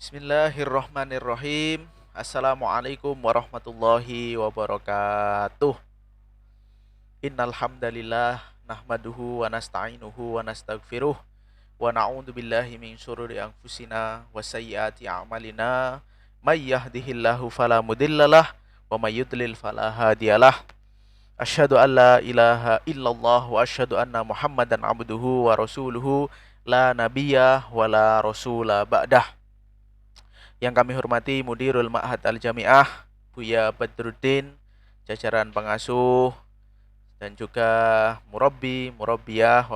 Bismillahirrahmanirrahim. Assalamualaikum warahmatullahi wabarakatuh. Innal hamdalillah nahmaduhu wa nasta'inuhu wa nastaghfiruh wa na'udzu billahi min syururi anfusina wa sayyiati a'malina. May yahdihillahu fala mudhillalah wa may yudlil fala hadiyalah. Asyhadu an la ilaha illallah wa asyhadu anna Muhammadan abduhu wa rasuluhu la nabiyya wa la rasula ba'dah. Yang kami hormati Mudirul Ma'had Al-Jami'ah Buya Badruddin, jajaran pengasuh dan juga murabbi, murabbiyah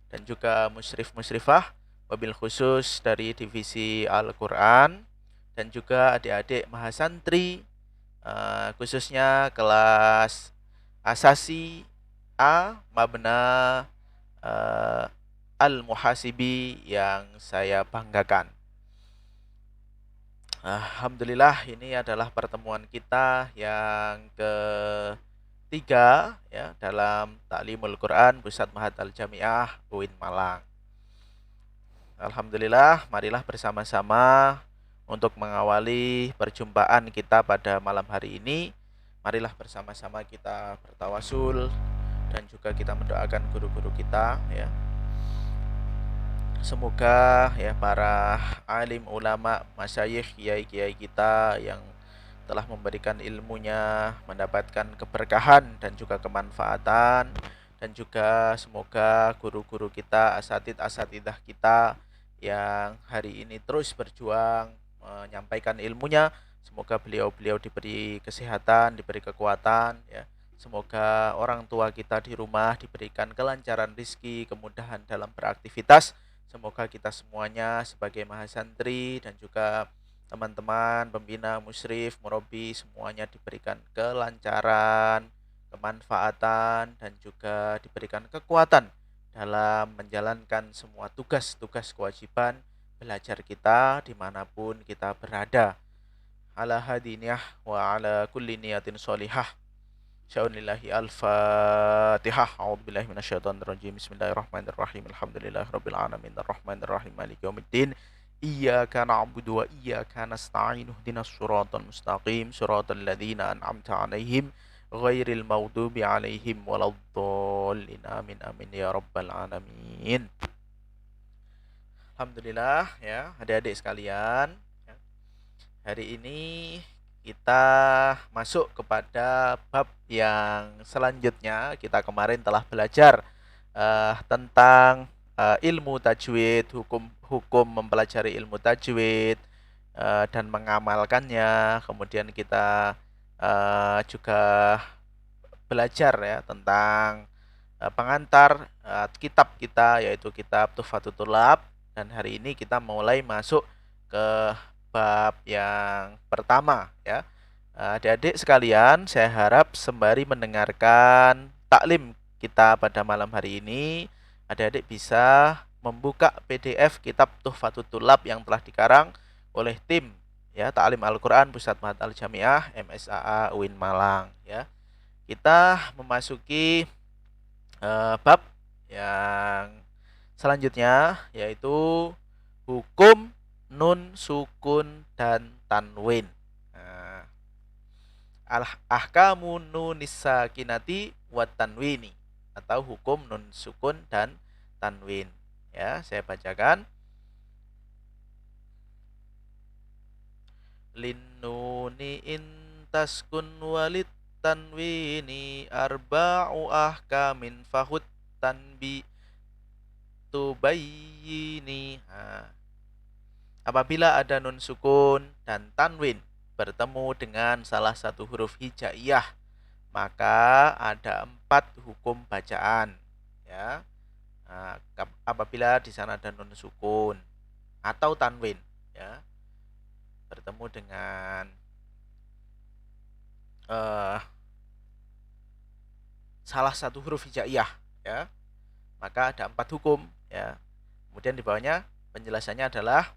dan juga musyrif-musyrifah, wabil khusus dari divisi Al-Quran dan juga adik-adik mahasantri, khususnya kelas Asasi A Mabna Al-Muhasibi yang saya banggakan. Alhamdulillah, ini adalah pertemuan kita yang ketiga ya dalam Ta'limul Quran Pusat Ma'had Al-Jami'ah UIN Malang. Alhamdulillah, marilah bersama-sama untuk mengawali perjumpaan kita pada malam hari ini. Marilah bersama-sama kita bertawasul dan juga kita mendoakan guru-guru kita ya. Semoga ya para alim ulama, masyayikh, kiai-kiai kita yang telah memberikan ilmunya mendapatkan keberkahan dan juga kemanfaatan, dan juga semoga guru-guru kita, asatid-asatidah kita yang hari ini terus berjuang menyampaikan ilmunya, semoga beliau-beliau diberi kesehatan, diberi kekuatan ya. Semoga orang tua kita di rumah diberikan kelancaran rizki, kemudahan dalam beraktivitas. Semoga kita semuanya sebagai mahasantri dan juga teman-teman pembina, musyrif, murabbi semuanya diberikan kelancaran, kemanfaatan dan juga diberikan kekuatan dalam menjalankan semua tugas-tugas kewajiban belajar kita dimanapun kita berada. Ala hadiniyah wa ala kulli niyatin sholihah. Sya'unillahi al-fatihah. A'udzubillahi minasyaitonirrajim. Bismillahirrahmanirrahim. Alhamdulillahirabbil alamin arrahmanirrahim maliki yaumiddin. Iyyaka na'budu wa iyyaka nasta'in. Ihdinas shiratal mustaqim, shiratal ladzina an'amta 'alaihim ghairil maghdubi 'alaihim waladdallin. Amin amin ya rabbal alamin. Alhamdulillah ya, adik-adik sekalian. Hari ini kita masuk kepada bab yang selanjutnya. Kita kemarin telah belajar tentang ilmu tajwid, hukum mempelajari ilmu tajwid dan mengamalkannya. Kemudian kita juga belajar ya tentang pengantar kitab kita, yaitu kitab Tuhfatul Thullab. Dan hari ini kita mulai masuk ke bab yang pertama ya. Adik-adik sekalian, saya harap sembari mendengarkan taklim kita pada malam hari ini, adik-adik bisa membuka PDF kitab Tuhfatul Thullab yang telah dikarang oleh tim ya Ta'lim Al-Quran Pusat Ma'had Al-Jami'ah MSAA UIN Malang ya. Kita memasuki bab yang selanjutnya, yaitu hukum nun, sukun, dan tanwin. Ahkamu nunis sakinati wa tanwini, atau hukum nun, sukun, dan tanwin. Ya, saya bacakan. Linnuni intaskun walit tanwini arba'u ahkamin fahut tanbi tubayini. Apabila ada nun sukun dan tanwin bertemu dengan salah satu huruf hijaiyah, maka ada 4 hukum bacaan ya. Apabila di sana ada nun sukun atau tanwin ya, bertemu dengan salah satu huruf hijaiyah ya, maka ada 4 hukum ya. Kemudian di bawahnya penjelasannya adalah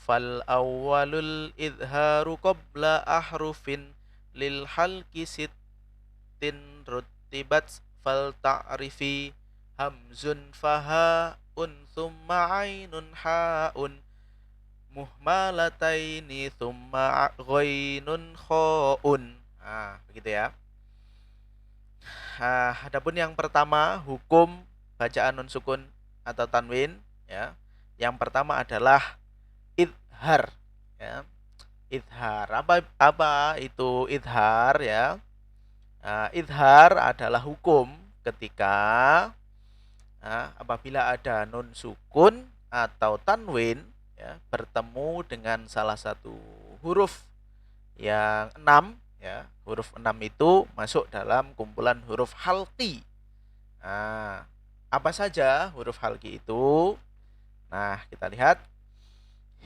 fal awwalul idharu qabla ahrufin lil halqi sittin rutibat fal ta'rifi hamzun faha summa ainun haun muhmalataini summa ghainun khaun. Begitu ya. Adapun yang pertama, hukum bacaan nun sukun atau tanwin ya. Yang pertama adalah idhar ya. Idhar. Apa itu idhar ya? Idhar adalah hukum ketika apabila ada nun sukun atau tanwin ya, bertemu dengan salah satu huruf yang 6 ya. Huruf 6 itu masuk dalam kumpulan huruf halqi. Apa saja huruf halqi itu? Nah, kita lihat.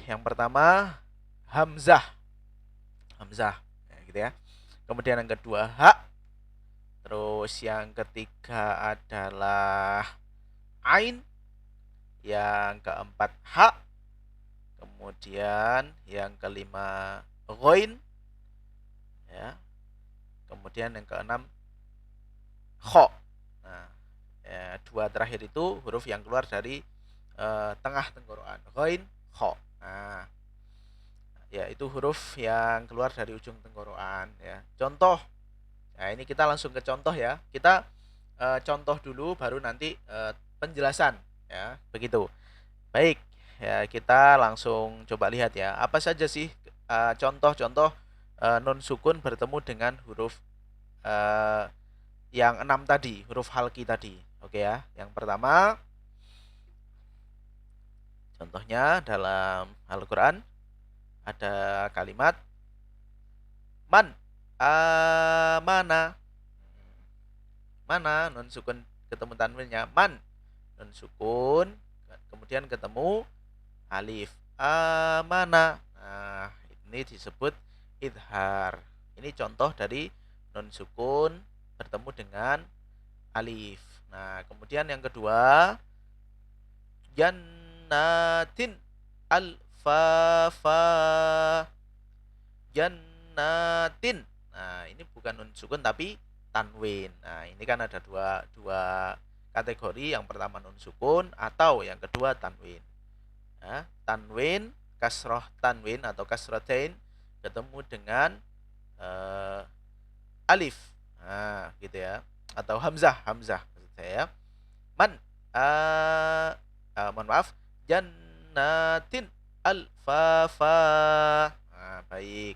Yang pertama hamzah. Hamzah ya, gitu ya. Kemudian yang kedua ha. Terus yang ketiga adalah ain. Yang keempat ha. Kemudian yang kelima ghain ya. Kemudian yang keenam kha. Nah, ya, dua terakhir itu huruf yang keluar dari tengah tenggorokan, ghain, kha. Nah, ya itu huruf yang keluar dari ujung tenggorokan ya. Contoh. Nah, ini kita langsung ke contoh ya. Kita contoh dulu baru nanti penjelasan ya, begitu. Baik, ya kita langsung coba lihat ya. Apa saja sih contoh-contoh nun sukun bertemu dengan huruf yang 6 tadi, huruf halqi tadi. Oke ya. Yang pertama contohnya dalam Al-Qur'an ada kalimat man amana. Mana nun sukun ketemu tanwinnya man. Nun sukun kemudian ketemu alif amana. Nah, ini disebut idhar. Ini contoh dari nun sukun bertemu dengan alif. Nah, kemudian yang kedua jannatin alfafa. Jannatin. Nah, ini bukan nun sukun tapi tanwin. Nah, ini kan ada dua kategori. Yang pertama nun sukun atau yang kedua tanwin. Nah, tanwin, kasroh tanwin atau kasrotain ketemu dengan alif. Nah, gitu ya. Atau hamzah maksud saya. Man mohon maaf, jannatin alfafa. Nah, baik.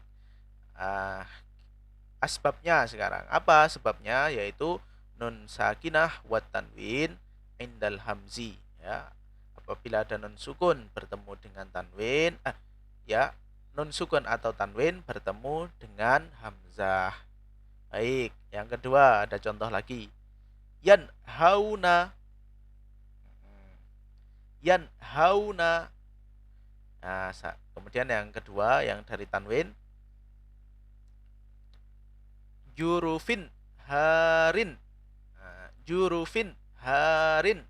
Asbabnya sekarang. Apa sebabnya? Yaitu nun sakinah wa tanwin indal hamzi ya. Apabila ada nun sukun bertemu dengan tanwin ya, nun sukun atau tanwin bertemu dengan hamzah. Baik, yang kedua ada contoh lagi. Yanhauna. Yanhauna. Nah, kemudian yang kedua yang dari tanwin jurufin harin. Jurufin harin.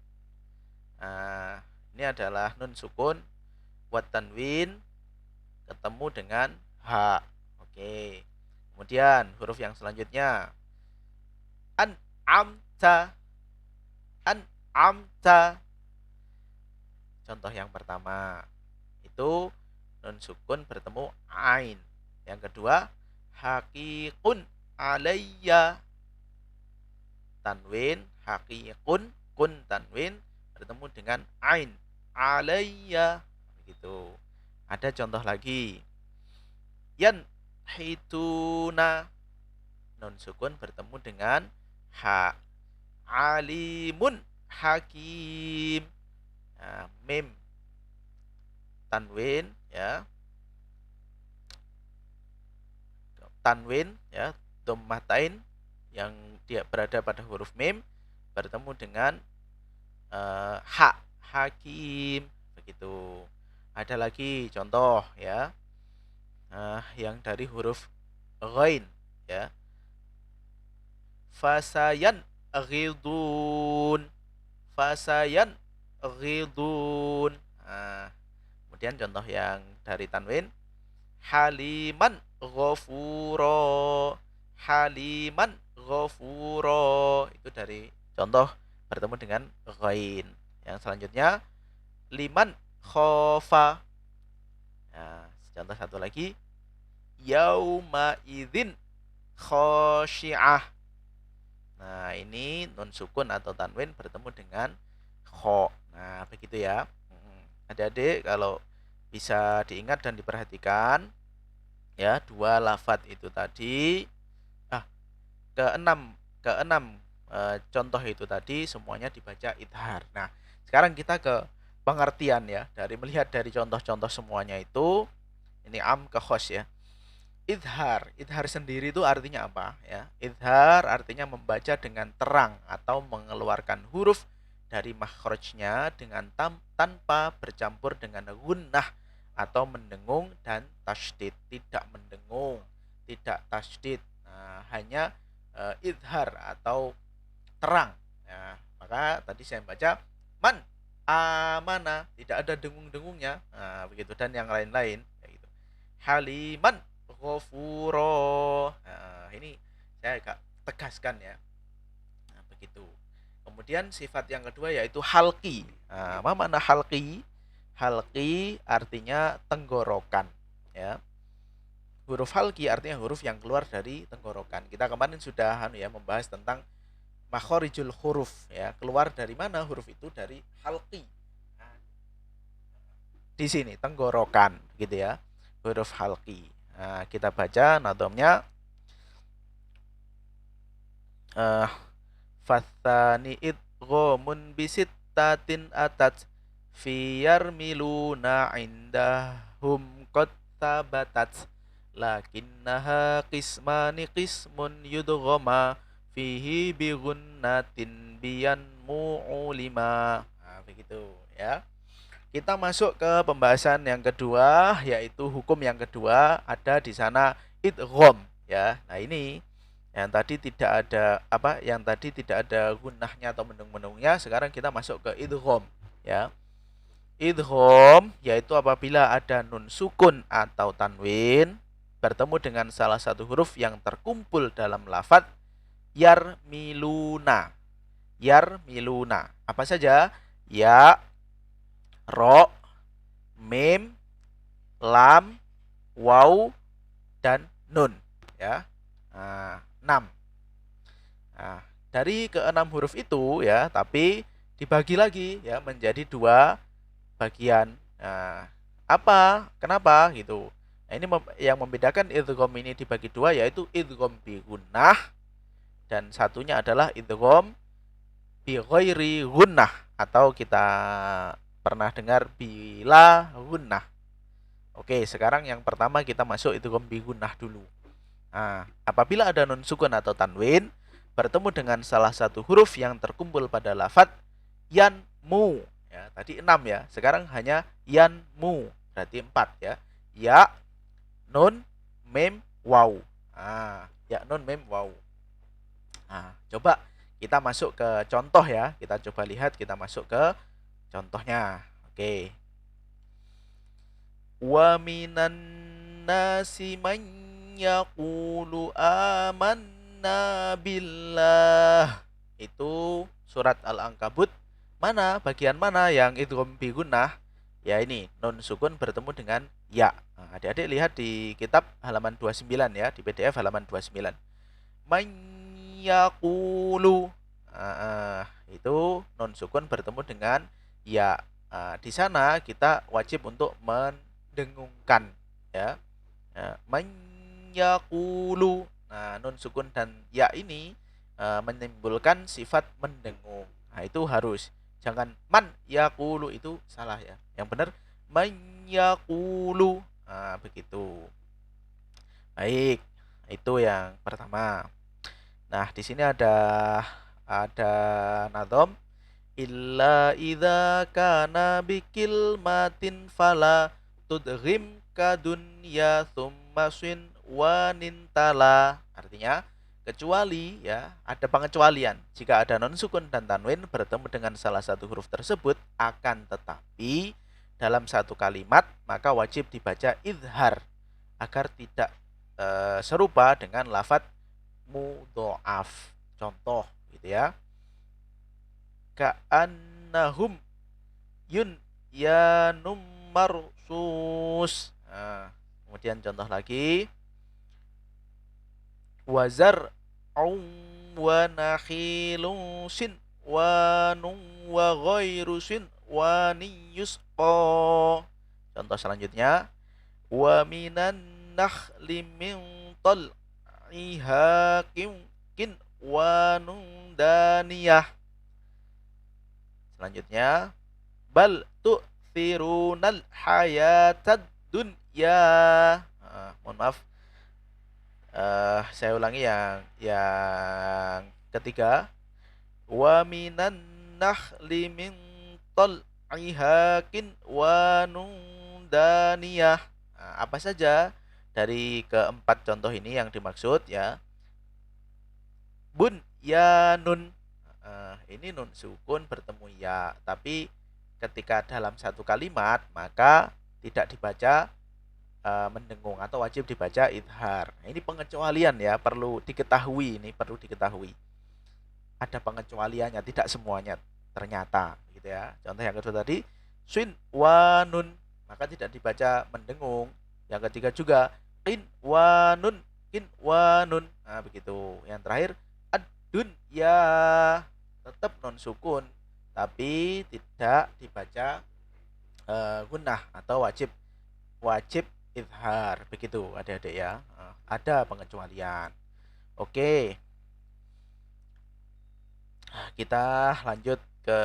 Ini adalah nun sukun wa tanwin ketemu dengan ha. Oke. Kemudian huruf yang selanjutnya an'amta. An'amta. Contoh yang pertama itu nun sukun bertemu ain. Yang kedua haqiqun alayya. Tanwin haqiqun, kun tanwin bertemu dengan ain alayya. Begitu. Ada contoh lagi. Yanhituna. Nun sukun bertemu dengan ha. Alimun hakim. Nah, mim tanwin ya. Tanwin ya, dhammatain yang dia berada pada huruf mim bertemu dengan ha, hakim. Begitu. Ada lagi contoh ya. Yang dari huruf ghain ya. Fasayan ghidun. Fasayan ghidun. Kemudian contoh yang dari tanwin haliman ghafuro. Haliman ghafuro. Itu dari contoh bertemu dengan ghain. Yang selanjutnya liman khofa. Nah, contoh satu lagi, yauma idzin khosyi'ah. Nah, ini nun sukun atau tanwin bertemu dengan kho. Nah, begitu ya. Adik-adik kalau bisa diingat dan diperhatikan ya, dua lafadz itu tadi. Keenam keenam contoh itu tadi semuanya dibaca idhar. Nah, sekarang kita ke pengertian ya. Dari melihat dari contoh-contoh semuanya itu, ini am ke khos ya. Idhar sendiri itu artinya apa ya? Idhar artinya membaca dengan terang atau mengeluarkan huruf dari makhrajnya dengan tanpa bercampur dengan gunnah atau mendengung dan tasydid. Tidak mendengung, tidak tasydid. Nah, hanya idhar atau terang. Nah, maka tadi saya baca man amana, tidak ada dengung-dengungnya. Nah, begitu, dan yang lain-lain kayak gitu. Haliman ghafuro. Nah, ini saya agak tegaskan ya. Nah, begitu. Kemudian sifat yang kedua yaitu halqi. Nah, apa makna halqi? Halqi artinya tenggorokan ya. Huruf halqi artinya huruf yang keluar dari tenggorokan. Kita kemarin sudah membahas tentang makhorijul huruf ya, keluar dari mana huruf itu, dari halqi. Nah, di sini tenggorokan gitu ya, huruf halqi. Nah, kita baca nadomnya. Fathani idghamun bisittatin atat fiyar miluna indahum qad tabatat lakinnaha qismani qismun yudghama fihi bi gunnatin biyan mu'ulima. Nah, begitu ya. Kita masuk ke pembahasan yang kedua, yaitu hukum yang kedua ada di sana idgham ya. Nah, ini yang tadi tidak ada yang tadi tidak ada gunnahnya atau mendung-mendungnya, sekarang kita masuk ke idgham ya. Idgham yaitu apabila ada nun sukun atau tanwin bertemu dengan salah satu huruf yang terkumpul dalam lafadz yarmiluna. Yarmiluna. Apa saja? Ya, ro, mim, lam, waw, dan nun ya. Nah, 6. Nah, dari keenam huruf itu ya, tapi dibagi lagi ya menjadi dua bagian. Nah, apa? Kenapa gitu? Nah, ini yang membedakan idgham ini dibagi dua yaitu idgham bi gunnah dan satunya adalah idgham bi ghairi gunnah atau kita pernah dengar bila gunnah. Oke, sekarang yang pertama kita masuk idgham bi gunnah dulu. Nah, apabila ada nun sukun atau tanwin bertemu dengan salah satu huruf yang terkumpul pada lafadz yanmu. Ya, tadi 6 ya. Sekarang hanya yanmu. Berarti 4 ya. Ya, nun, mim, waw. Nah, ya, nun, mim, waw. Nah, coba kita masuk ke contoh ya. Kita coba lihat, kita masuk ke contohnya. Oke. Wa minan nasi man yaqulu amanna billah. Itu surat Al-Ankabut. Mana? Bagian mana yang idgham bi gunnah? Ya, ini nun sukun bertemu dengan ya. Nah, adik-adik lihat di kitab halaman 29 ya, di PDF halaman 29. Man yaqulu. Itu nun sukun bertemu dengan ya. Di sana kita wajib untuk mendengungkan ya. Man yaqulu. Nah, nun sukun dan ya ini menimbulkan sifat mendengung. Nah, itu harus. Jangan man yaqulu, itu salah ya. Yang benar man yaqulu. Nah, begitu. Baik, itu yang pertama. Nah, di sini ada nadom illa idza kana bikil matin fala tudghim kadunya thumma sin wanintala. Artinya kecuali ya, ada pengecualian. Jika ada non sukun dan tanwin bertemu dengan salah satu huruf tersebut, akan tetapi dalam satu kalimat maka wajib dibaca idhar agar tidak serupa dengan lafadz mudhoaf. Contoh gitu ya. Ka'annahum bunyanum marsus. Nah, kemudian contoh lagi, wazar wa nakhilun sin wa nun wa ghairu sin wa niyusqa. Contoh selanjutnya, wa minan nakhli min tal'iha kin wa nun daniyah. Selanjutnya, bal tu'thirunal hayatad dunya. Mohon maaf, saya ulangi yang ketiga, wa minan nakhli min tal'iha kin wa nun daniyah. Apa saja dari keempat contoh ini yang dimaksud ya? Bun ya nun. Ini nun sukun bertemu ya, tapi ketika dalam satu kalimat maka tidak dibaca mendengung atau wajib dibaca idhar. Nah, ini pengecualian ya, perlu diketahui, ini perlu diketahui. Ada pengecualiannya, tidak semuanya ternyata gitu ya. Contoh yang kedua tadi, sin wa nun, maka tidak dibaca mendengung. Yang ketiga juga kin wa nun, kin wa nun. Nah, begitu. Yang terakhir ad-dun ya, tetap non sukun tapi tidak dibaca gunnah atau wajib idhar. Begitu adik-adik ya. Ada pengecualian. Oke, kita lanjut ke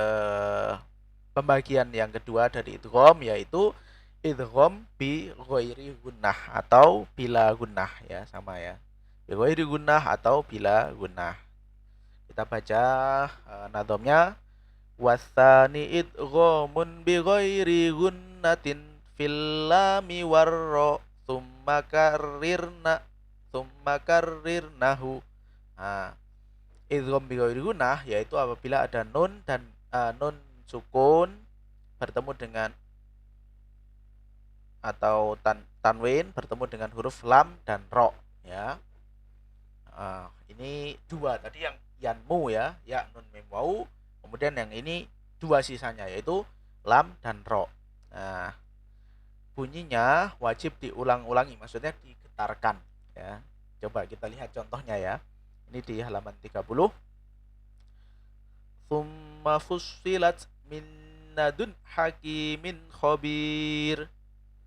pembagian yang kedua dari idgham, yaitu idgham bi ghairi gunnah atau bila gunnah ya, sama ya. Bi ghairi gunnah atau bila gunnah. Kita baca nadhamnya, wasani idghamun bi ghairi gunnatin fil lami warra tsumma karrirnahu. Nah, idgham bi ghairi gunnah yaitu apabila ada nun dan nun sukun bertemu dengan atau tanwin bertemu dengan huruf lam dan ro ya. Ini dua tadi yang yanmu ya, ya nun mim wau. Kemudian yang ini dua sisanya yaitu lam dan ro. Nah, bunyinya wajib diulang-ulangi, maksudnya digetarkan ya. Coba kita lihat contohnya ya. Ini di halaman 30. Tsumma fussilat min ladun hakimin khabir.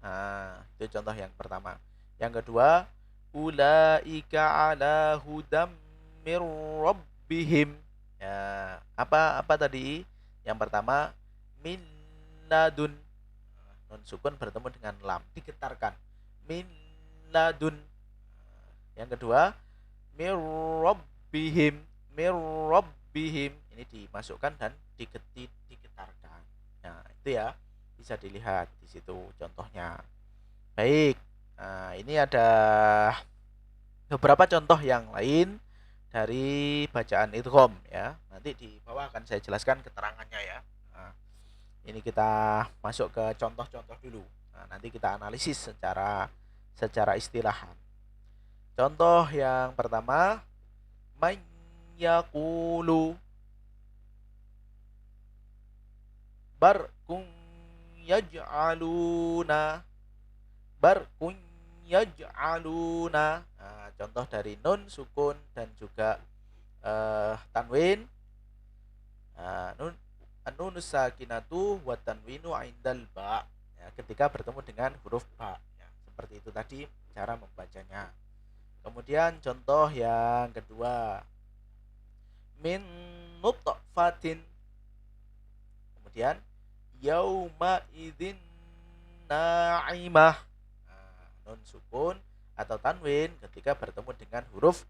Nah, itu contoh yang pertama. Yang kedua, ulaika ala hudam mir rabbihim. Ya, apa tadi? Yang pertama min ladun. Nun sukun bertemu dengan lam, digetarkan. Min ladun. Yang kedua, mir rabbihim. Mir rabbihim. Ini dimasukkan dan digetarkan. Nah, itu ya. Bisa dilihat di situ contohnya. Baik. Nah, ini ada beberapa contoh yang lain dari bacaan idgham ya. Nanti di bawah akan saya jelaskan keterangannya ya. Nah, ini kita masuk ke contoh-contoh dulu. Nah, nanti kita analisis secara istilahan. Contoh yang pertama, man yaqulu barkun yaj'aluna. Barkun yaj'aluna. Nah, contoh dari nun sukun dan juga tanwin. Nun sakinatu wa tanwinu indal ba ya, ketika bertemu dengan huruf ba ya. Seperti itu tadi cara membacanya. Kemudian contoh yang kedua, min nutfatin. Kemudian yauma idzin na'imah. Nun sukun atau tanwin ketika bertemu dengan huruf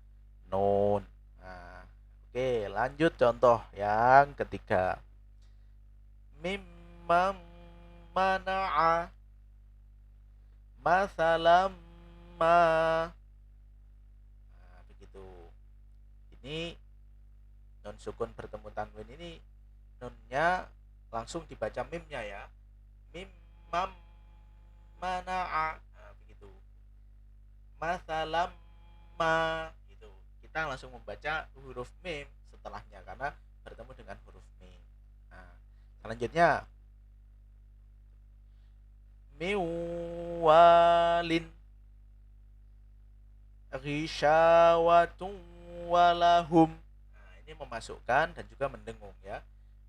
nun. Nah, oke, lanjut contoh yang ketiga. Mimman mana'a masalam ma. Nah, begitu. Ini nun sukun bertemu tanwin, ini nunnya langsung dibaca mimnya ya. Mimman mana'a. Masalam ma gitu. Kita langsung membaca huruf mim setelahnya karena bertemu dengan huruf mim. Nah, selanjutnya miwalin ghisyawatun walahum. Nah, ini memasukkan dan juga mendengung ya.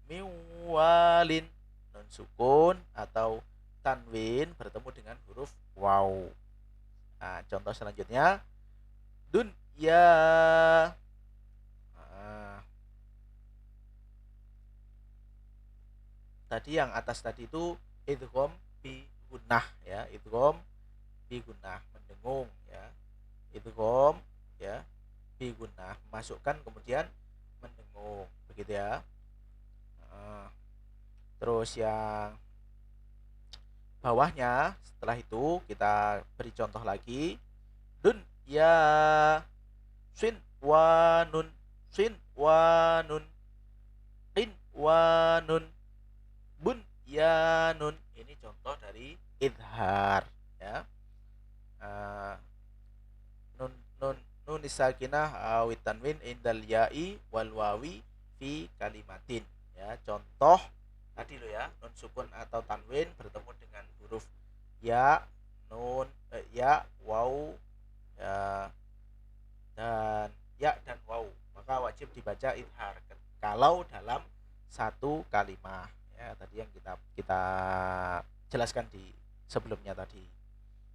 Miwalin, nun sukun atau tanwin bertemu dengan huruf waw. Nah, contoh selanjutnya dunya. Nah, tadi yang atas tadi itu idgham bi gunnah ya, idgham bi gunnah, mendengung ya. Idgham ya bi gunnah, masukkan kemudian mendengung, begitu ya. Nah, terus yang bawahnya setelah itu kita beri contoh lagi. Dunya sin wa nun, sin wa nun, qin wa nun, bun ya nun. Ini contoh dari idhar ya. Uh, nun nun nun sakinah awit tanwin indal ya'i wal wawi fi kalimatin ya. Contoh tadi lo ya, nun sukun atau tanwin bertemu dengan huruf ya, nun ya, waw ya, dan waw, maka wajib dibaca idhar kalau dalam satu kalimat ya. Tadi yang kita jelaskan di sebelumnya tadi,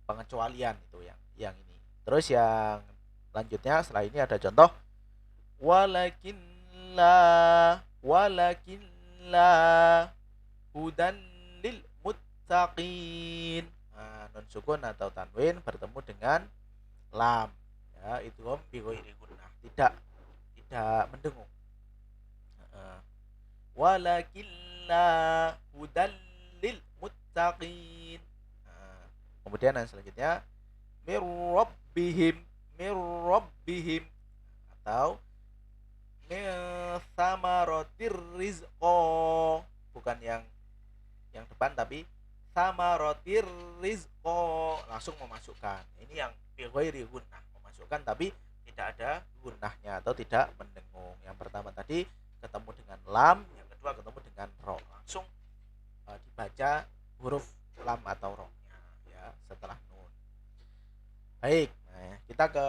pengecualian itu yang ini. Terus yang lanjutnya setelah ini ada contoh walakin la hudan lil muttaqin. Nah, nun sukun atau tanwin bertemu dengan lam ya, itu bi ghairi gunnah, tidak mendengung. Walakin la hudan lil muttaqin. Nah, kemudian yang selanjutnya mir rabbihim atau min samaratir rizqo, bukan yang depan tapi samaratir rizqo, langsung memasukkan. Ini yang bi ghairi gunnah, memasukkan tapi tidak ada gunnahnya atau tidak mendengung. Yang pertama tadi ketemu dengan lam, yang kedua ketemu dengan ro, langsung dibaca huruf lam atau ro-nya ya setelah nun. Baik, nah, kita ke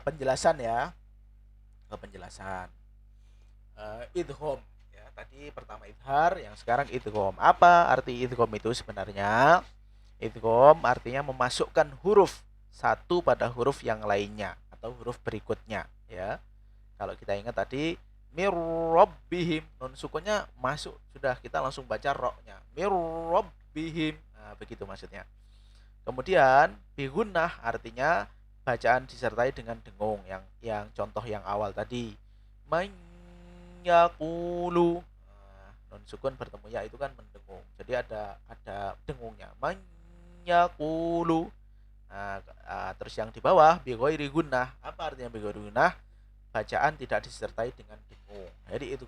penjelasan ya. Ke penjelasan idgham ya. Tadi pertama idhar, yang sekarang idgham. Apa arti idgham itu sebenarnya? Idgham artinya memasukkan huruf satu pada huruf yang lainnya atau huruf berikutnya ya. Kalau kita ingat tadi mir rabbihim, nun sukunnya masuk, sudah kita langsung baca ro-nya. Mir rabbihim. Nah, begitu maksudnya. Kemudian bi gunnah artinya bacaan disertai dengan dengung, yang contoh yang awal tadi. Man yaqulu. Nah, nun sukun bertemu ya itu kan mendengung. Jadi ada dengungnya. Man yaqulu. Nah, terus yang di bawah bi ghairi gunnah. Apa artinya bi ghairi gunnah? Bacaan tidak disertai dengan dengung. Jadi itu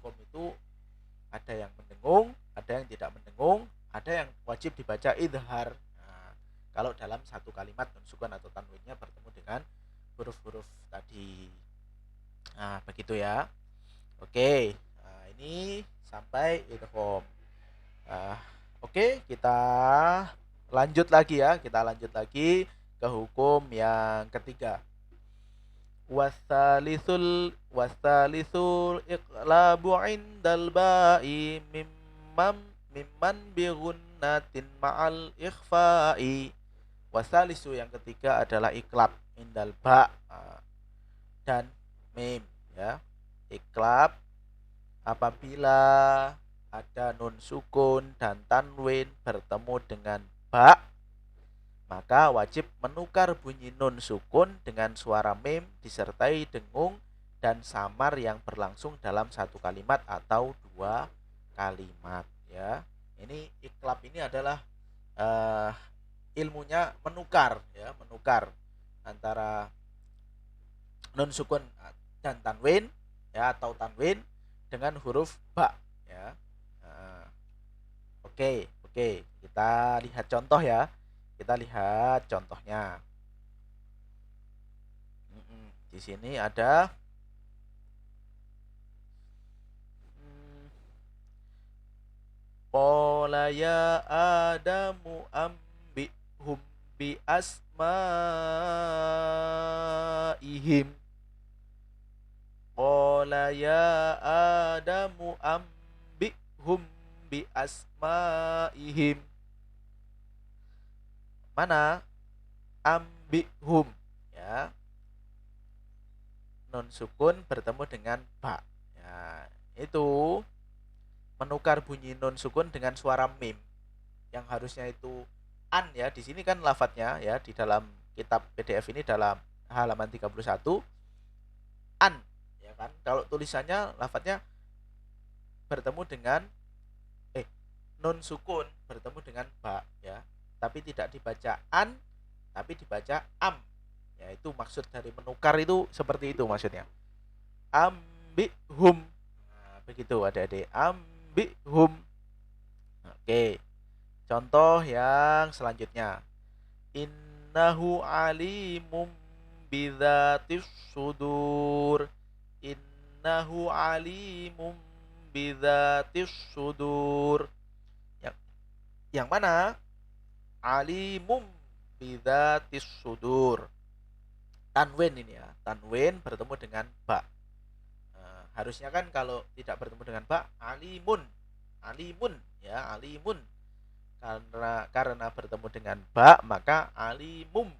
ada yang mendengung, ada yang tidak mendengung, ada yang wajib dibaca idhar. Nah, kalau dalam satu kalimat nun sukun atau tanwinnya bertemu dengan huruf-huruf tadi. Nah, begitu ya. Oke. Nah, ini sampai idgham. Oke, kita lanjut lagi ya. Kita lanjut lagi ke hukum yang ketiga. Wasalisul iqlabu indal ba'i mimman bi gunnatin ma'al ikhfa'i. Wasalisu yang ketiga adalah iklab indal ba dan mim ya. Iklab apabila ada nun sukun dan tanwin bertemu dengan ba, maka wajib menukar bunyi nun sukun dengan suara mim disertai dengung dan samar yang berlangsung dalam satu kalimat atau dua kalimat ya. Ini iklab ini adalah ilmunya menukar ya, menukar antara nun sukun dan tanwin ya, atau tanwin dengan huruf ba ya. Oke, kita lihat contoh ya. Kita lihat contohnya. Di sini ada qala ya adamu ambi ambihum bi asmaihim. Qala ya Adamu ambihum bi asmaihim. Mana ambihum, ya, nun sukun bertemu dengan ba. Ya, itu menukar bunyi nun sukun dengan suara mim yang harusnya itu an, ya. Di sini kan lafadznya, ya, di dalam kitab PDF ini dalam halaman 31 an, ya kan. Kalau tulisannya lafadznya bertemu dengan nun sukun bertemu dengan ba, ya. Tapi tidak dibaca an, tapi dibaca am. Ya, itu maksud dari menukar itu seperti itu maksudnya. Ambihum. Nah, begitu adik-adik. Ambihum. Oke. Contoh yang selanjutnya. Innahu alimum bidzatis sudur. Innahu alimum bidzatis sudur. Yang mana? Alimum bidzatis sudur. Tanwin ini, ya. Tanwin bertemu dengan ba. Harusnya kan kalau tidak bertemu dengan ba, alimun. Alimun, ya, alimun. Karena bertemu dengan ba, maka alimum.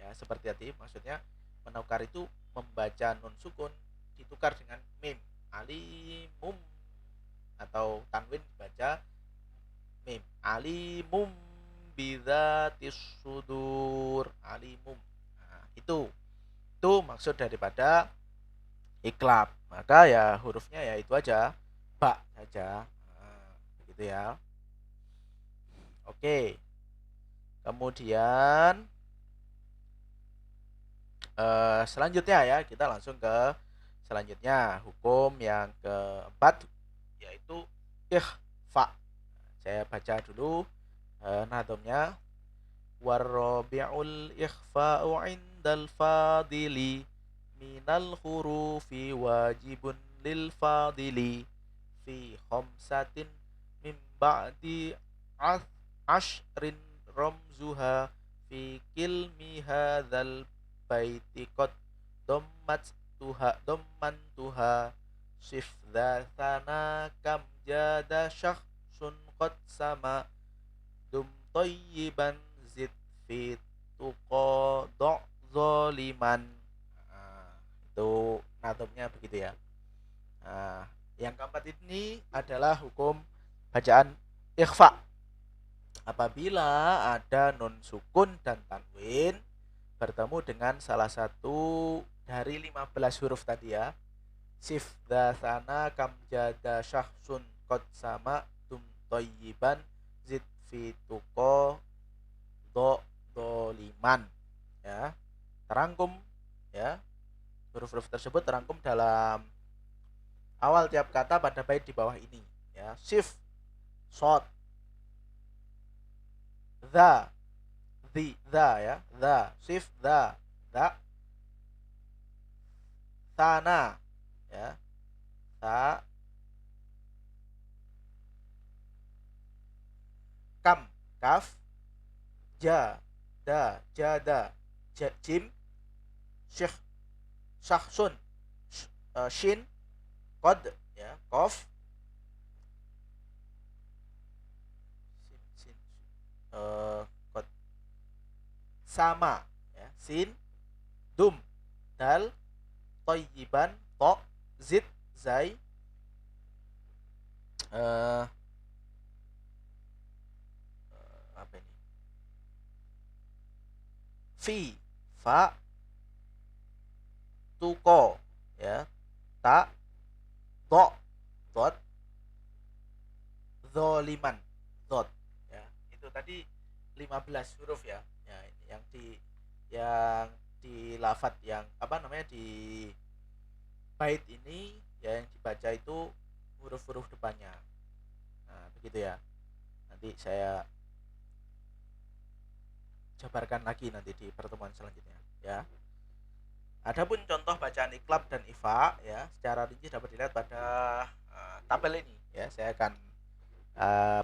Ya, seperti tadi maksudnya menukar itu membaca nun sukun ditukar dengan mim. Alimum, atau tanwin dibaca mim. Alimum bidzatis sudur. Alimum. Nah, itu maksud daripada iklab. Maka ya hurufnya ya itu aja, ba saja. Nah, begitu ya. Oke. Kemudian selanjutnya, ya, kita langsung ke selanjutnya, hukum yang keempat, yaitu ikhfa. Saya baca dulu nadamnya. Warrabi'ul ikhfa'u 'indal fadili minal hurufi wajibun lil fadili fi khamsatin min ba'di ashrin ramzuha fi kilmi hadzal baiti qad dommantuha sifdzatsana kam jada syakhsun qad sama dum tayyiban zid fit tuqadha zaliman. Nah, itu nadamnya begitu, ya. Nah, yang keempat ini adalah hukum bacaan ikhfa. Apabila ada nun sukun dan tanwin bertemu dengan salah satu dari 15 huruf tadi, ya. Sif dasana kam jada syahsun qad sama dum tayyiban zid fituko doliman, ya. Terangkum, ya. Huruf-huruf tersebut terangkum dalam awal tiap kata pada bait di bawah ini, ya. Sif, sod, the, ya, the, sif, the, sana, ya, ta, kam, kaf, ja, da, jada, jim, syekh, syahsun, shin, kod, ya, kof, kod, sama, ya, sin, dum, dal, toyiban, to, zid, zai, apa ini? Fi, fa, tuko, ya, ta, do, dot, zoliman, dot, ya. Itu tadi 15 huruf, ya. Ya, yang di lafadz yang apa namanya di bait ini, ya, yang dibaca itu huruf-huruf depannya. Nah, begitu, ya. Nanti saya jabarkan lagi nanti di pertemuan selanjutnya, ya. Adapun contoh bacaan iklab dan ifa, ya, secara rinci dapat dilihat pada tabel ini, ya. Saya akan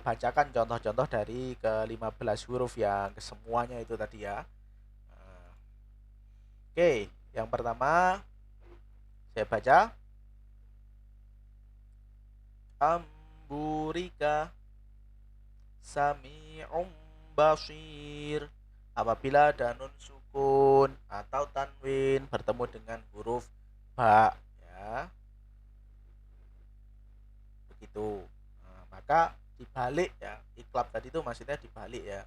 bacakan contoh-contoh dari ke-15 huruf yang kesemuanya itu tadi ya. Oke, yang pertama saya baca amburika sami'um basir. Apabila ada nun sukun atau tanwin bertemu dengan huruf ba ya. Begitu. Nah, maka dibalik ya. Iklab tadi itu maksudnya dibalik ya.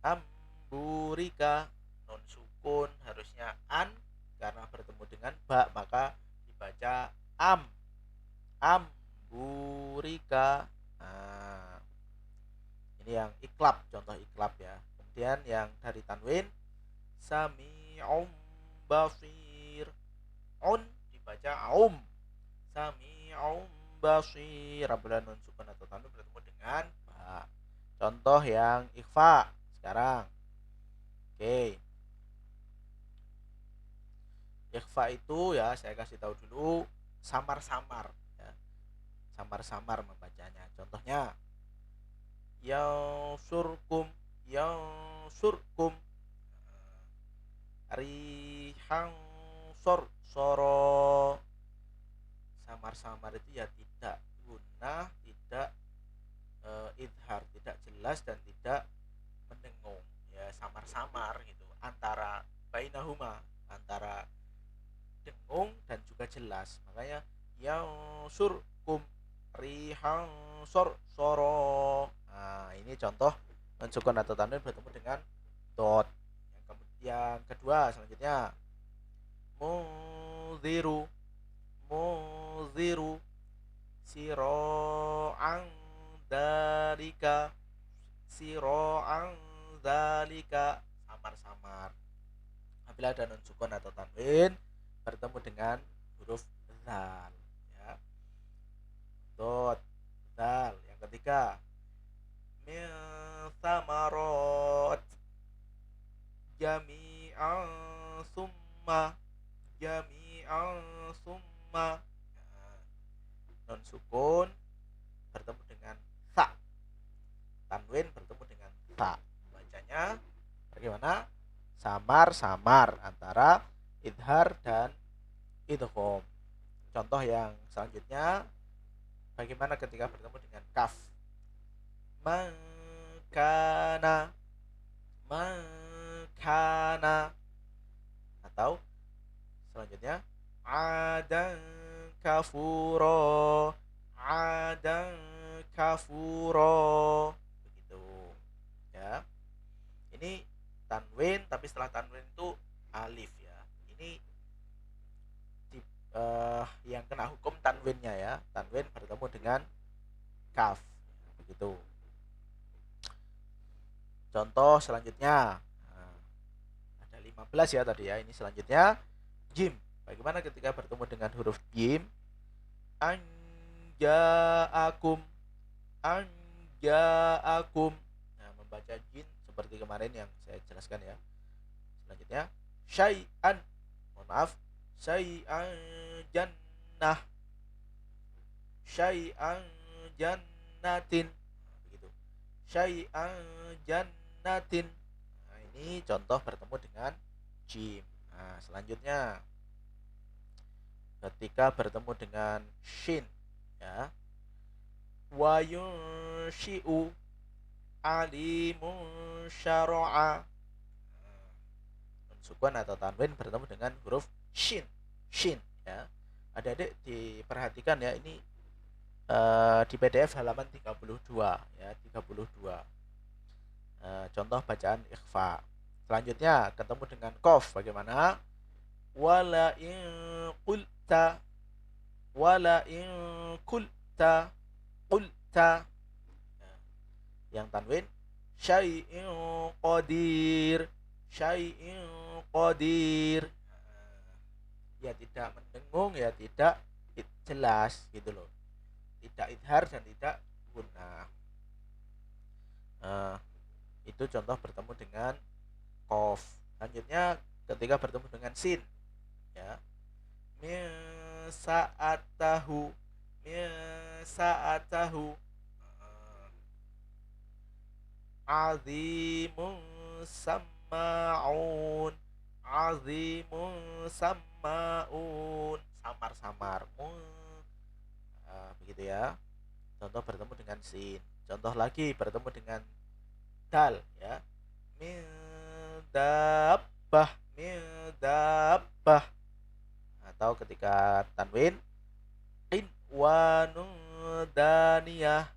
Amburika nun sukun harusnya an, karena bertemu dengan ba maka dibaca am. Amburika. Nah, ini yang iklab, contoh iklab ya. Kemudian yang dari tanwin sami'um basir. Un dibaca aum. Sami'um basir. Apabila nun sukun atau tanwin bertemu dengan ba. Contoh yang ikhfa sekarang. Oke. Ikhfa itu ya saya kasih tahu dulu samar-samar ya. Samar-samar membacanya. Contohnya yansurkum yansurkum rihan soro. Samar-samar itu ya tidak guna, tidak idhar, tidak jelas dan tidak mendengung ya, samar-samar gitu, antara bainahuma, antara dengung dan juga jelas. Makanya yansurkum rihan soro. Nah, ini contoh mensukun atau tanwin bertemu dengan dot. Yang kedua selanjutnya muziru siro'an dalika samar-samar. Apabila ada nun sukun atau tanwin bertemu dengan huruf zal ya. Dot, zal. Yang ketiga min samarot jami'an summa. Nah, non sukun bertemu dengan sa, tanwin bertemu dengan sa. Bacanya bagaimana? Samar-samar antara idhar dan idgham. Contoh yang selanjutnya, bagaimana ketika bertemu dengan kaf? Makana atau selanjutnya adan kafuro begitu ya. Ini tanwin, tapi setelah tanwin itu alif ya. Ini yang kena hukum tanwinnya ya. Tanwin bertemu dengan kaf begitu. Contoh selanjutnya, nah, ada 15 ya tadi ya. Ini selanjutnya jim. Bagaimana ketika bertemu dengan huruf jim? Anja'akum. Nah, membaca jin seperti kemarin yang saya jelaskan ya. Selanjutnya syai'an. Mohon maaf, syai'an jannah. Syai'an jannatin. Nah, begitu. Syai'an jannatin. Nah, ini contoh bertemu dengan jim. Nah, selanjutnya ketika bertemu dengan shin ya. Wa yunshi'u alimun syara'a. Nun sukun atau tanwin bertemu dengan huruf shin ya. Adik-adik diperhatikan ya, ini di PDF halaman 32 ya, 32. Contoh bacaan ikhfa. Selanjutnya ketemu dengan qaf, bagaimana? Wala in qulta yang tanwin syai'in qadir ya, tidak mendengung ya, tidak jelas gitu loh, tidak idhar dan tidak guna. Itu contoh bertemu dengan qaf. Selanjutnya ketika bertemu dengan sin ya, min sa'atahu azimun sama'un, azimun sama'un, samar-samar, begitu ya. Contoh bertemu dengan sin. Contoh lagi bertemu dengan dal ya. Min dabbah, min dabbah. Atau ketika tanwin qinwanun daniyah,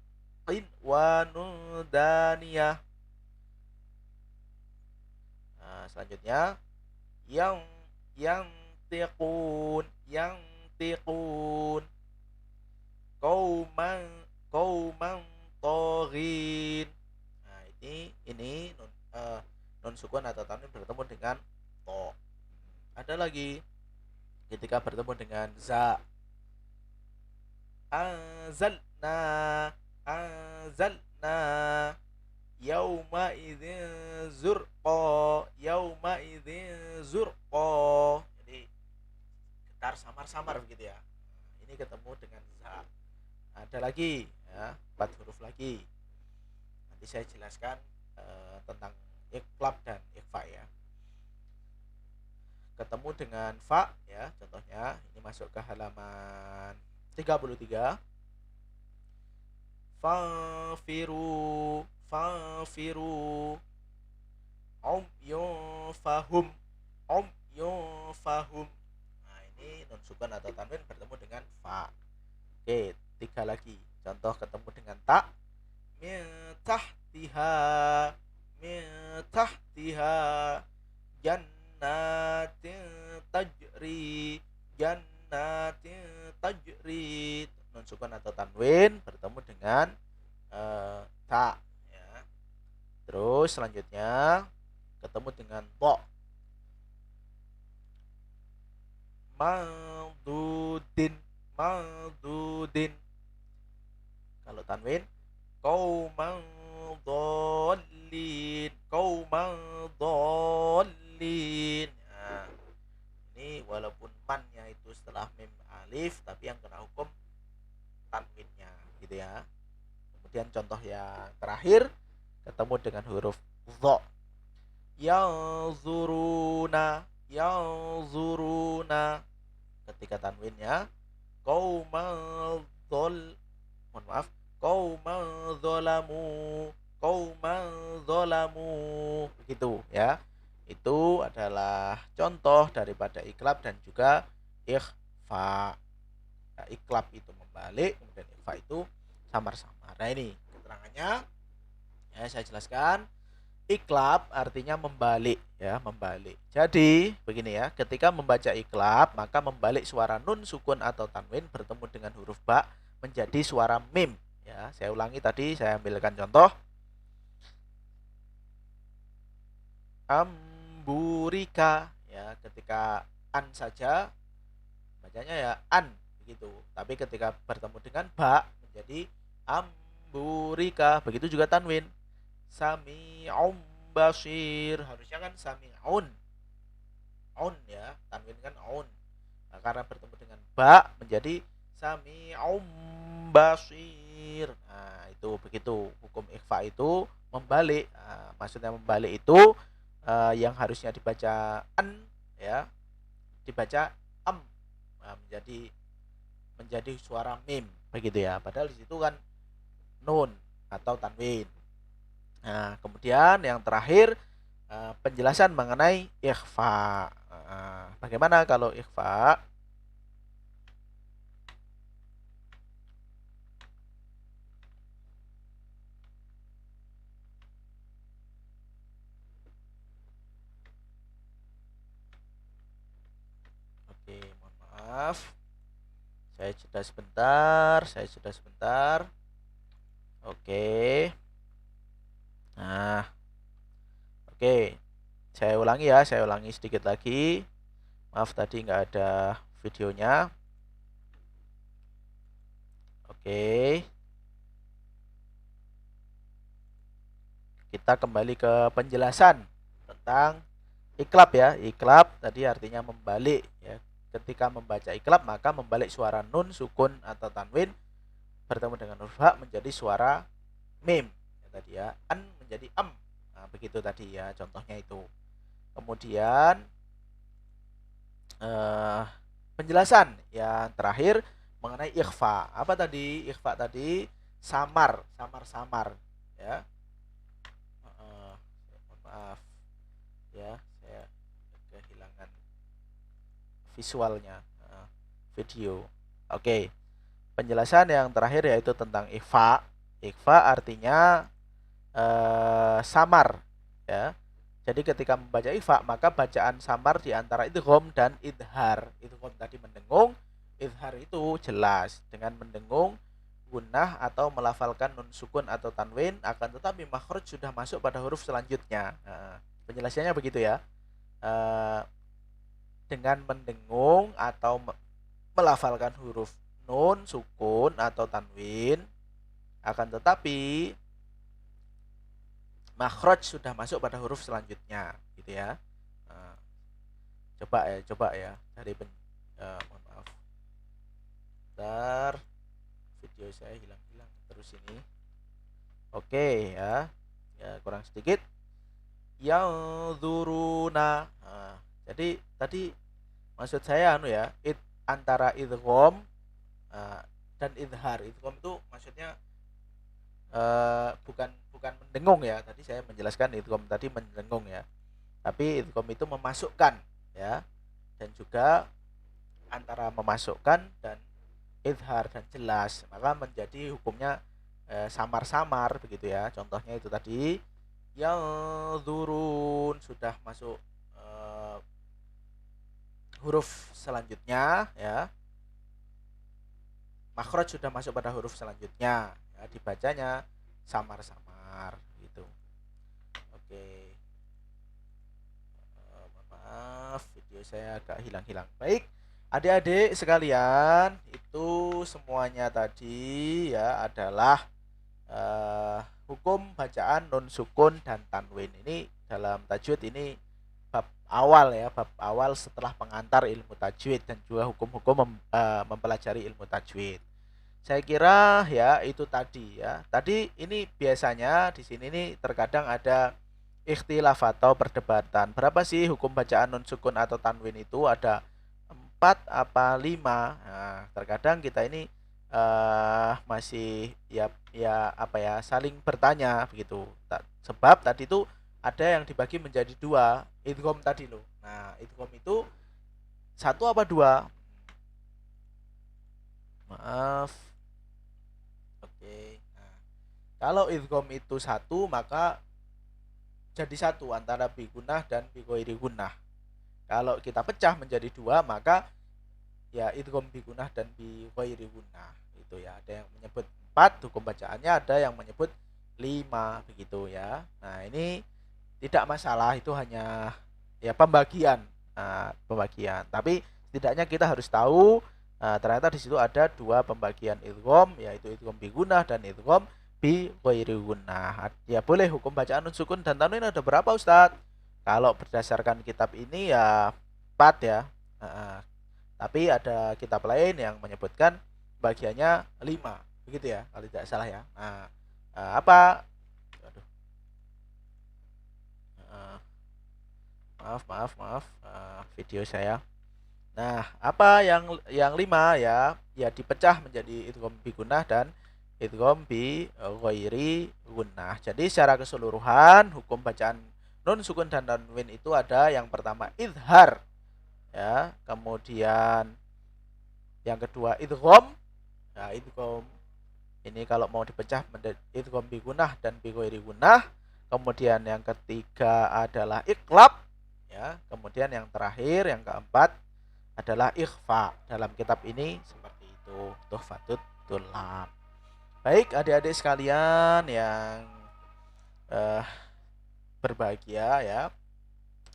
qinwanun daniyah. Nah, selanjutnya yang tiqun qauman qauman taghin. Nah, ini nun sukun atau tanwin bertemu dengan to. Ada lagi ketika bertemu dengan za, anzalna, anzalna yauma idzin zurqa, yauma idzin zurqa. Jadi getar samar-samar begitu ya. Ini ketemu dengan za. Ada lagi ya, 4 huruf lagi. Nanti saya jelaskan tentang iqlab dan ikhfa ya. Ketemu dengan fa ya, contohnya ini masuk ke halaman 33. Fafiru, fafiru, yufahum, yufahum. Nah, ini nun sukun atau tanwin bertemu dengan fa. Oke, 3 lagi. Contoh ketemu dengan ta. Min tahtiha, min tahtiha jannatin tajri, jannatin tajri. Nun sukun atau tanwin bertemu dengan ta ya. Terus selanjutnya ketemu dengan to. Maldudin, maldudin. Kalau tanwin qauman dhallin, qauman dhallin. Nah, ini walaupun mannya itu setelah mim alif, tapi yang kena hukum tanwinnya gitu ya. Kemudian contoh yang terakhir ketemu dengan huruf dha. Yanzuruna, yanzuruna. Ketika tanwinnya qauman dhall, mohon maaf, qauman dzalamu, qauman dzalamu. Begitu ya. Itu adalah contoh daripada iqlab dan juga ikhfa. Nah, iqlab itu membalik, kemudian ikhfa itu samar-samar. Nah, ini keterangannya ya, saya jelaskan. Iqlab artinya membalik ya, membalik. Jadi begini ya, ketika membaca iqlab maka membalik suara nun sukun atau tanwin bertemu dengan huruf ba menjadi suara mim ya. Saya ulangi tadi, saya ambilkan contoh. Amburika ya, ketika an saja bacanya ya an begitu. Tapi ketika bertemu dengan ba menjadi amburika. Begitu juga tanwin. Sami'un basir, harusnya kan sami'un, un ya, tanwin kan un. Nah, karena bertemu dengan ba menjadi sami'un basir. Nah, itu begitu hukum ikhfa itu membalik. Nah, maksudnya membalik itu yang harusnya dibaca an ya, dibaca am. Nah, menjadi suara mim begitu ya, padahal di situ kan nun atau tanwin. Nah, kemudian yang terakhir penjelasan mengenai ikhfa. Bagaimana kalau ikhfa? Oke, mohon maaf. Saya jeda sebentar. Oke. Nah, oke. Saya ulangi sedikit lagi. Maaf tadi nggak ada videonya. Oke. Kita kembali ke penjelasan tentang iqlab ya. Iqlab tadi artinya membalik ya. Ketika membaca iqlab maka membalik suara nun sukun atau tanwin bertemu dengan huruf ha menjadi suara mim. Ya, tadi ya, an menjadi em. Nah, begitu tadi ya contohnya itu. Kemudian penjelasan yang terakhir mengenai ikhfa. Apa tadi? Ikhfa tadi samar, samar-samar ya. Maaf ya, saya kehilangan visualnya, video. Oke. Penjelasan yang terakhir yaitu tentang ikhfa. Ikhfa artinya samar ya. Jadi ketika membaca ikhfa maka bacaan samar di antara idgham dan idhar. Idgham tadi mendengung, idhar itu jelas dengan mendengung, gunnah atau melafalkan nun sukun atau tanwin, akan tetapi makhraj sudah masuk pada huruf selanjutnya. Nah, penjelasannya begitu ya. Dengan mendengung atau melafalkan huruf nun, sukun atau tanwin, akan tetapi makhraj sudah masuk pada huruf selanjutnya, gitu ya. Coba ya dari mohon maaf. Bentar, video saya hilang terus ini. Oke ya, kurang sedikit. Yang zuruna. Jadi tadi maksud saya antara idgham dan idhar. Idgham itu maksudnya bukan mendengung ya. Tadi saya menjelaskan idgham tadi mendengung ya. Tapi idgham itu memasukkan ya. Dan juga antara memasukkan dan idhar dan jelas, maka menjadi hukumnya samar-samar begitu ya. Contohnya itu tadi yang zurun sudah masuk huruf selanjutnya ya. Makhraj sudah masuk pada huruf selanjutnya ya, dibacanya samar-samar gitu. Oke. Maaf, video saya agak hilang-hilang. Baik, adik-adik sekalian, itu semuanya tadi ya adalah hukum bacaan nun sukun dan tanwin. Ini dalam tajwid ini bab awal ya, bab awal setelah pengantar ilmu tajwid dan juga hukum-hukum mempelajari ilmu tajwid. Saya kira ya itu tadi ya. Tadi ini biasanya di sini nih terkadang ada ikhtilaf atau perdebatan. Berapa sih hukum bacaan nun sukun atau tanwin itu? Ada 4 apa 5? Nah, terkadang kita ini masih saling bertanya begitu. Sebab tadi itu ada yang dibagi menjadi 2, idgham tadi loh. Nah, idgham itu 1 apa 2? Maaf. Oke. Nah, kalau idgham itu 1 maka jadi 1 antara bi gunnah dan bi ghairi gunnah. Kalau kita pecah menjadi 2 maka ya idgham bi gunnah dan bi ghairi gunnah. Itu ya, ada yang menyebut 4 hukum bacaannya, ada yang menyebut 5 begitu ya. Nah, ini tidak masalah, itu hanya ya pembagian. Pembagian. Tapi setidaknya kita harus tahu ternyata di situ ada 2 pembagian idgham, yaitu idgham bi gunnah dan idgham bi ghairi gunnah. Ya boleh hukum bacaan nun sukun dan tanwin ada berapa Ustadz? Kalau berdasarkan kitab ini ya 4 ya. Tapi ada kitab lain yang menyebutkan bagiannya 5. Begitu ya, kalau tidak salah ya. Nah, apa? Aduh. Maaf. Video saya. Nah, apa yang 5 ya? Ya dipecah menjadi idgham bi gunnah dan idgham bi ghairi gunnah. Jadi secara keseluruhan hukum bacaan nun sukun dan tanwin itu ada yang pertama idhar ya, kemudian yang kedua idgham. Nah, idgham ini kalau mau dipecah menjadi idgham bi gunnah dan bi ghairi gunnah. Kemudian yang ketiga adalah iqlab ya. Kemudian yang terakhir yang keempat adalah ikhfa. Dalam kitab ini seperti itu, Tuhfatut Tullab. Baik adik-adik sekalian yang berbahagia ya.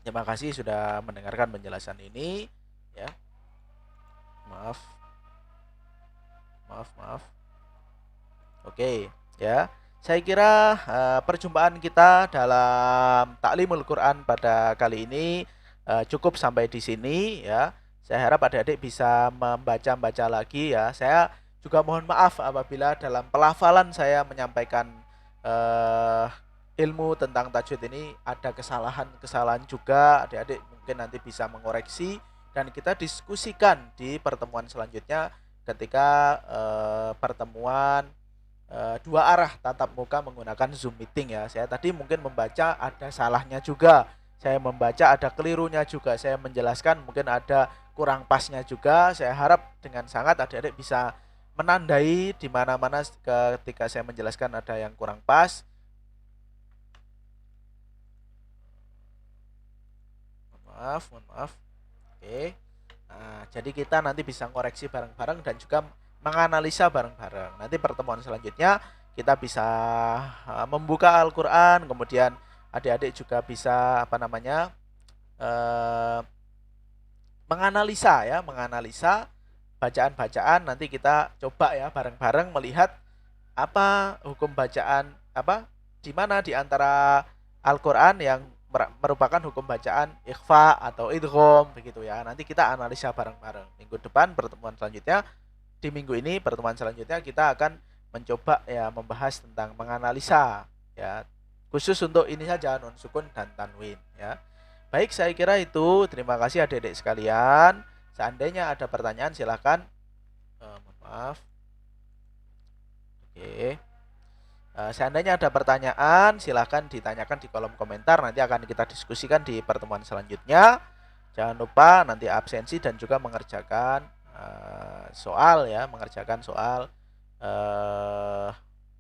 Terima kasih sudah mendengarkan penjelasan ini ya. Maaf. Oke, ya. Saya kira perjumpaan kita dalam Ta'limul Quran pada kali ini cukup sampai di sini ya. Saya harap adik-adik bisa membaca-baca lagi ya. Saya juga mohon maaf apabila dalam pelafalan saya menyampaikan ilmu tentang tajwid ini ada kesalahan-kesalahan juga, adik-adik mungkin nanti bisa mengoreksi dan kita diskusikan di pertemuan selanjutnya ketika pertemuan dua arah tatap muka menggunakan Zoom meeting ya. Saya tadi mungkin membaca ada salahnya juga. Saya membaca ada kelirunya juga. Saya menjelaskan mungkin ada kurang pasnya juga. Saya harap dengan sangat adik-adik bisa menandai di mana-mana ketika saya menjelaskan ada yang kurang pas. Mohon maaf. Oke. Nah, jadi kita nanti bisa koreksi bareng-bareng dan juga menganalisa bareng-bareng. Nanti pertemuan selanjutnya kita bisa membuka Al-Qur'an, kemudian adik-adik juga bisa menganalisa bacaan-bacaan. Nanti kita coba ya bareng-bareng melihat apa hukum bacaan di mana di antara Al-Qur'an yang merupakan hukum bacaan ikhfa atau idgham begitu ya. Nanti kita analisa bareng-bareng. Minggu depan pertemuan selanjutnya di minggu ini pertemuan selanjutnya kita akan mencoba ya membahas tentang menganalisa ya. Khusus untuk ini saja nun sukun dan tanwin ya. Baik, saya kira itu. Terima kasih adik-adik sekalian. Seandainya ada pertanyaan silakan. Mohon maaf. Oke. Seandainya ada pertanyaan, silahkan ditanyakan di kolom komentar. Nanti akan kita diskusikan di pertemuan selanjutnya. Jangan lupa nanti absensi dan juga mengerjakan soal ya, mengerjakan soal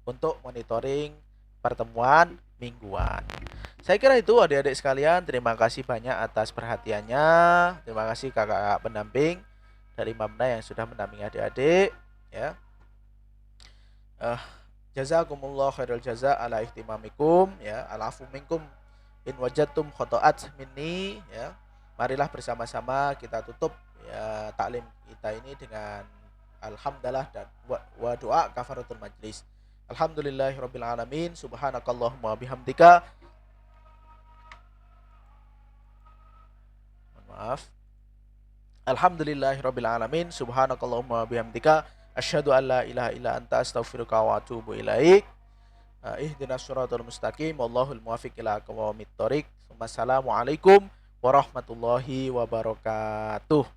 untuk monitoring pertemuan mingguan. Saya kira itu adik-adik sekalian. Terima kasih banyak atas perhatiannya. Terima kasih kakak-kakak pendamping dari Mamna yang sudah mendampingi adik-adik ya. Jazakumullah khairul jaza ala ihtimamikum ya, alafu minkum in wajadtum khotoat minni ya. Marilah bersama-sama kita tutup ya taklim kita ini dengan alhamdulillah dan wa doa kafaratul majlis. Alhamdulillahirabbil alamin, subhanakallahumma bihamdika. Maaf. Alhamdulillahirabbil alamin, subhanakallahumma bihamdika asyhadu an la ilaha illa anta astaghfiruka wa atubu ilaik. Ihdinas shiratal mustaqim, wallahul muwaffiq ila aqwamit thoriq. Wassalamualaikum warahmatullahi wabarakatuh.